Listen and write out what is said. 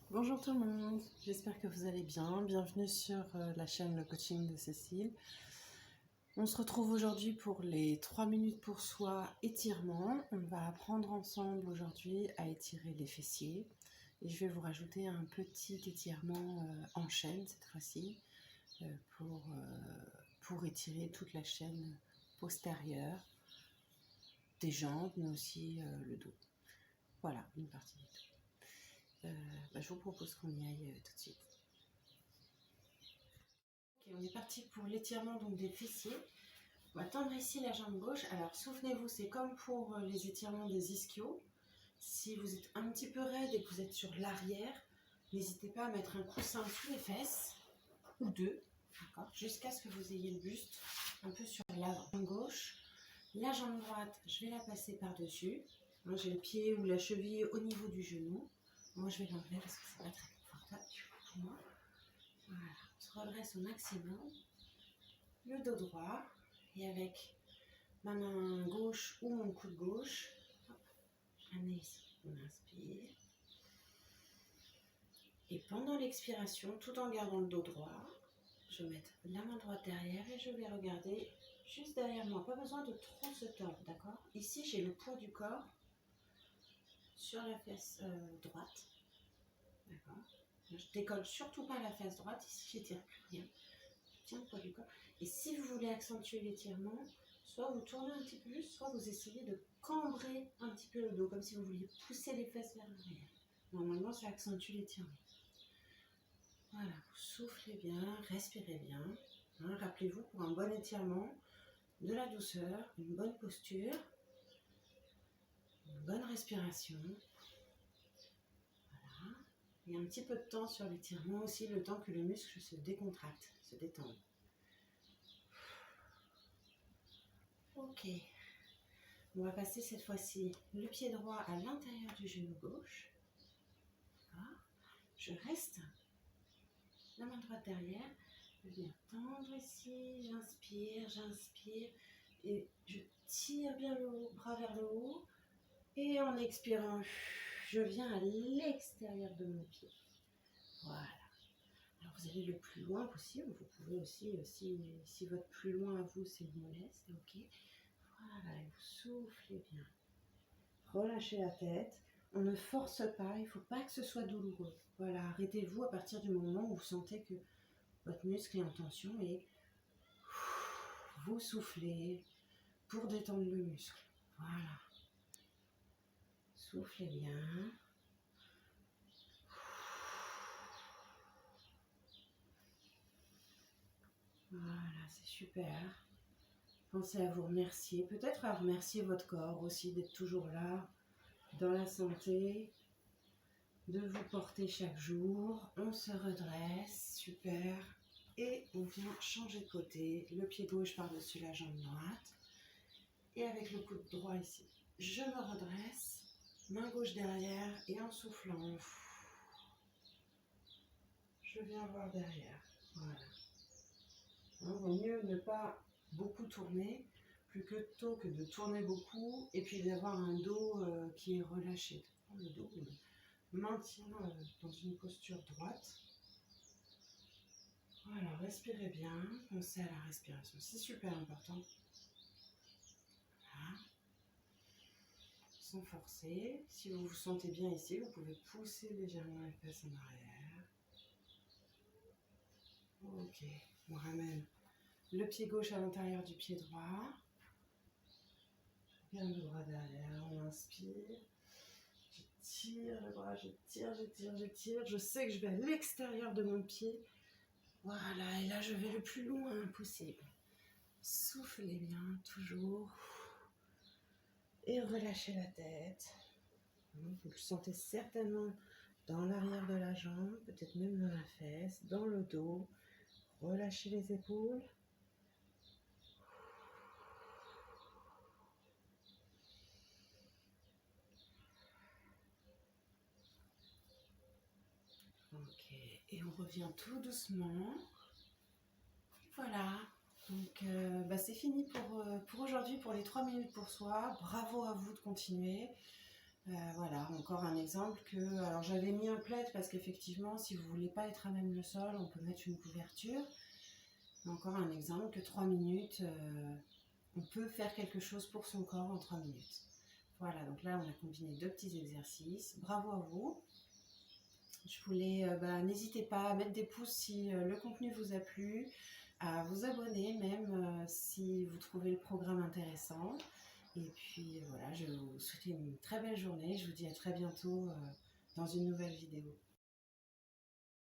Bonjour tout le monde, j'espère que vous allez bien. Bienvenue sur la chaîne Le Coaching de Cécile. On se retrouve aujourd'hui pour les 3 minutes pour soi étirement. On va apprendre ensemble aujourd'hui à étirer les fessiers. Et je vais vous rajouter un petit étirement en chaîne cette fois-ci pour étirer toute la chaîne postérieure des jambes, mais aussi le dos. Voilà, une partie du dos. Je vous propose qu'on y aille tout de suite. Ok, on est parti pour l'étirement donc des fessiers. On va tendre ici la jambe gauche. Alors souvenez-vous, c'est comme pour les étirements des ischios. Si vous êtes un petit peu raide et que vous êtes sur l'arrière, n'hésitez pas à mettre un coussin sous les fesses, ou deux, jusqu'à ce que vous ayez le buste un peu sur l'avant. Gauche, la jambe droite, je vais la passer par-dessus. Moi, j'ai le pied ou la cheville au niveau du genou. Moi, je vais l'enlever parce que c'est pas très confortable pour moi. Voilà, on se redresse au maximum. Le dos droit, et avec ma main gauche ou mon coude gauche, je la mets ici. On inspire. Et pendant l'expiration, tout en gardant le dos droit, je vais mettre la main droite derrière et je vais regarder juste derrière moi. Pas besoin de trop se tordre, d'accord? Ici, j'ai le poids du corps sur la fesse droite. D'accord? Je décolle surtout pas la fesse droite. Ici, j'étire plus rien. Je tiens le poids du corps. Et si vous voulez accentuer l'étirement, soit vous tournez un petit peu plus, soit vous essayez de cambrer un petit peu le dos, comme si vous vouliez pousser les fesses vers l'arrière. Normalement, ça accentue l'étirement. Voilà, vous soufflez bien, respirez bien. Rappelez-vous, pour un bon étirement, de la douceur, une bonne posture, une bonne respiration. Voilà. Et un petit peu de temps sur l'étirement aussi, le temps que le muscle se décontracte, se détende. Ok. On va passer cette fois-ci le pied droit à l'intérieur du genou gauche. Je reste la main droite derrière. Je viens tendre ici, j'inspire et je tire bien le bras vers le haut. Et en expirant, je viens à l'extérieur de mon pied. Voilà. Alors vous allez le plus loin possible. Vous pouvez aussi, si votre plus loin à vous c'est le mollet, c'est ok. Voilà, et vous soufflez bien. Relâchez la tête. On ne force pas, il ne faut pas que ce soit douloureux. Voilà, arrêtez-vous à partir du moment où vous sentez que votre muscle est en tension et vous soufflez pour détendre le muscle. Voilà. Soufflez bien. Voilà, c'est super. Pensez à vous remercier, peut-être à remercier votre corps aussi d'être toujours là, dans la santé, de vous porter chaque jour. On se redresse, super. Et on vient changer de côté, le pied gauche par-dessus la jambe droite. Et avec le coude droit ici, je me redresse, main gauche derrière et en soufflant, je viens voir derrière. Voilà. Il vaut mieux ne pas beaucoup tourner, plutôt que de tourner beaucoup et puis d'avoir un dos qui est relâché. Le dos maintient dans une posture droite. Voilà, respirez bien, pensez à la respiration, c'est super important. Voilà. Sans forcer. Si vous vous sentez bien ici, vous pouvez pousser légèrement les fesses en arrière. Ok, on ramène le pied gauche à l'intérieur du pied droit. Bien le bras derrière, on inspire. Je tire le bras, je tire. Je sais que je vais à l'extérieur de mon pied. Voilà, et là je vais le plus loin possible. Soufflez bien, toujours. Et relâchez la tête. Vous le sentez certainement dans l'arrière de la jambe, peut-être même dans la fesse, dans le dos. Relâchez les épaules. Ok, et on revient tout doucement. Voilà, donc c'est fini pour aujourd'hui, pour les 3 minutes pour soi. Bravo à vous de continuer. Voilà, encore un exemple que... Alors j'avais mis un plaid parce qu'effectivement, si vous ne voulez pas être à même le sol, on peut mettre une couverture. Encore un exemple que 3 minutes, on peut faire quelque chose pour son corps en 3 minutes. Voilà, donc là on a combiné 2 petits exercices. Bravo à vous. Je voulais, n'hésitez pas à mettre des pouces si le contenu vous a plu, à vous abonner même si vous trouvez le programme intéressant. Et puis voilà, je vous souhaite une très belle journée. Je vous dis à très bientôt dans une nouvelle vidéo.